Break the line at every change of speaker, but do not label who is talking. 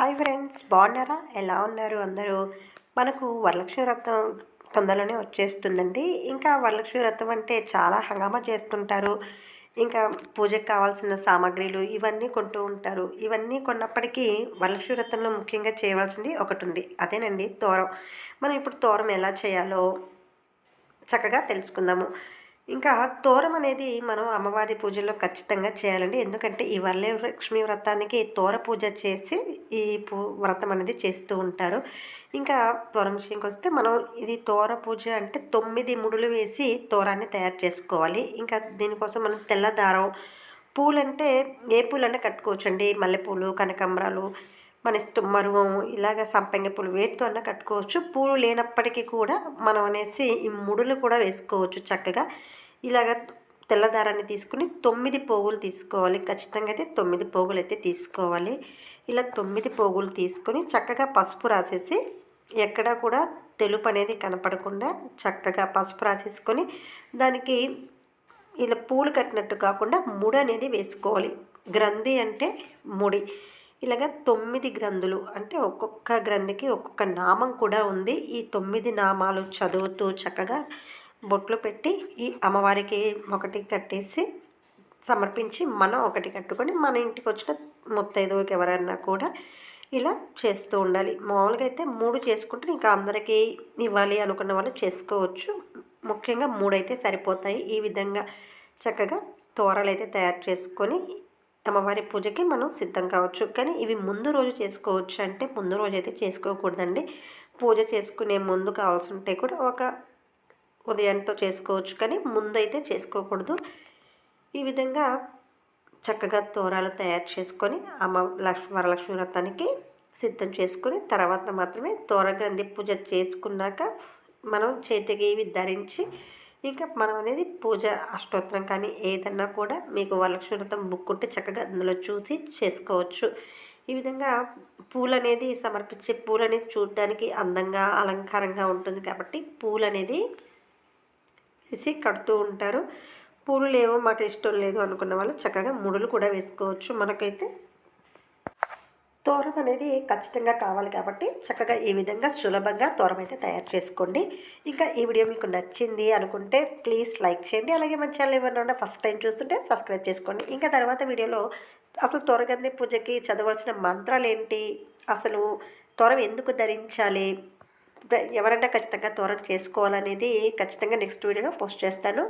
Hi friends, బాగున్నారా? ఎలా ఉన్నారు అందరూ? మనకు వరలక్ష్మి వ్రతం తొందరలోనే వచ్చేస్తుందండి. ఇంకా వరలక్ష్మి వ్రతం అంటే చాలా హంగామా చేస్తుంటారు. ఇంకా పూజకు కావాల్సిన సామాగ్రిలు ఇవన్నీ కొంటూ ఉంటారు. ఇవన్నీ కొన్నప్పటికీ వరలక్ష్మి వ్రతంలో ముఖ్యంగా చేయవలసింది ఒకటుంది. అదేనండి తోరం. మనం ఇప్పుడు తోరం ఎలా చేయాలో చక్కగా తెలుసుకుందాము. ఇంకా తోరం అనేది మనం అమ్మవారి పూజల్లో ఖచ్చితంగా చేయాలండి. ఎందుకంటే ఈ వరలక్ష్మి వ్రతానికి తోర పూజ చేసి ఈ వ్రతం అనేది చేస్తూ ఉంటారు. ఇంకా తోరం విషయంకొస్తే మనం ఇది తోర పూజ అంటే 9 ముడులు వేసి తోరాన్ని తయారు చేసుకోవాలి. ఇంకా దీనికోసం మనం తెల్ల దారం, పూలంటే ఏ పూలన్నా కట్టుకోవచ్చండి. మల్లెపూలు, కనకాంబరాలు మన ఇష్టం. మరువము ఇలాగ సంపెంగ పూలు వేటితో అన్నా కట్టుకోవచ్చు. పూలు లేనప్పటికీ కూడా మనం అనేసి ఈ ముడులు కూడా వేసుకోవచ్చు చక్కగా. ఇలాగ తెల్ల దారాన్ని తీసుకుని 9 పోగులు తీసుకోవాలి. ఖచ్చితంగా అయితే 9 పోగులు అయితే తీసుకోవాలి. ఇలా 9 పోగులు తీసుకొని చక్కగా పసుపు రాసేసి ఎక్కడా కూడా తెలుపు అనేది కనపడకుండా చక్కగా పసుపు రాసేసుకొని దానికి ఇలా పూలు కట్టినట్టు కాకుండా ముడి అనేది వేసుకోవాలి. గ్రంథి అంటే ముడి. ఇలాగ 9 గ్రంథులు అంటే ఒక్కొక్క గ్రంథికి ఒక్కొక్క నామం కూడా ఉంది. ఈ 9 నామాలు చదువుతూ చక్కగా బొట్లు పెట్టి ఈ అమ్మవారికి ఒకటి కట్టేసి సమర్పించి మనం ఒకటి కట్టుకొని మన ఇంటికి వచ్చిన ముత్తైదువుకి ఎవరన్నా కూడా ఇలా చేస్తూ ఉండాలి. మామూలుగా అయితే 3 చేసుకుంటే ఇంకా అందరికీ ఇవ్వాలి అనుకున్న వాళ్ళు చేసుకోవచ్చు. ముఖ్యంగా 3 అయితే సరిపోతాయి. ఈ విధంగా చక్కగా తోరలైతే తయారు చేసుకొని అమ్మవారి పూజకి మనం సిద్ధం కావచ్చు. కానీ ఇవి ముందు రోజు చేసుకోవచ్చు అంటే ముందు రోజు అయితే చేసుకోకూడదండి. పూజ చేసుకునే ముందు కావాల్సి ఉంటే కూడా ఒక ఉదయంతో చేసుకోవచ్చు, కానీ ముందైతే చేసుకోకూడదు. ఈ విధంగా చక్కగా తోరాలు తయారు చేసుకొని వరలక్ష్మి వ్రతానికి సిద్ధం చేసుకొని తర్వాత మాత్రమే తోరగ్రంథి పూజ చేసుకున్నాక మనం చేతికి ఇవి ధరించి ఇంకా మనం అనేది పూజ అష్టోత్తరం కానీ ఏదన్నా కూడా మీకు వరలక్ష్మి వ్రతం బుక్ ఉంటే చక్కగా అందులో చూసి చేసుకోవచ్చు. ఈ విధంగా పూలు అనేది సమర్పించే పూలు అనేది చూడడానికి అందంగా అలంకారంగా ఉంటుంది కాబట్టి పూలు అనేది వేసి కడుతూ ఉంటారు. పూలు లేవు మాకు ఇష్టం లేదు అనుకున్న వాళ్ళు చక్కగా ముడులు కూడా వేసుకోవచ్చు. మనకైతే తోరం అనేది ఖచ్చితంగా కావాలి కాబట్టి చక్కగా ఈ విధంగా సులభంగా తోరం అయితే తయారు చేసుకోండి. ఇంకా ఈ వీడియో మీకు నచ్చింది అనుకుంటే ప్లీజ్ లైక్ చేయండి. అలాగే మన ఛానల్ ఏమన్నా ఫస్ట్ టైం చూస్తుంటే సబ్స్క్రైబ్ చేసుకోండి. ఇంకా తర్వాత వీడియోలో అసలు తోరగంది పూజకి చదవాల్సిన మంత్రాలు ఏంటి, అసలు తోరం ఎందుకు ధరించాలి, ఎవరైనా ఖచ్చితంగా తోరం చేసుకోవాలనేది ఖచ్చితంగా నెక్స్ట్ వీడియోలో పోస్ట్ చేస్తాను.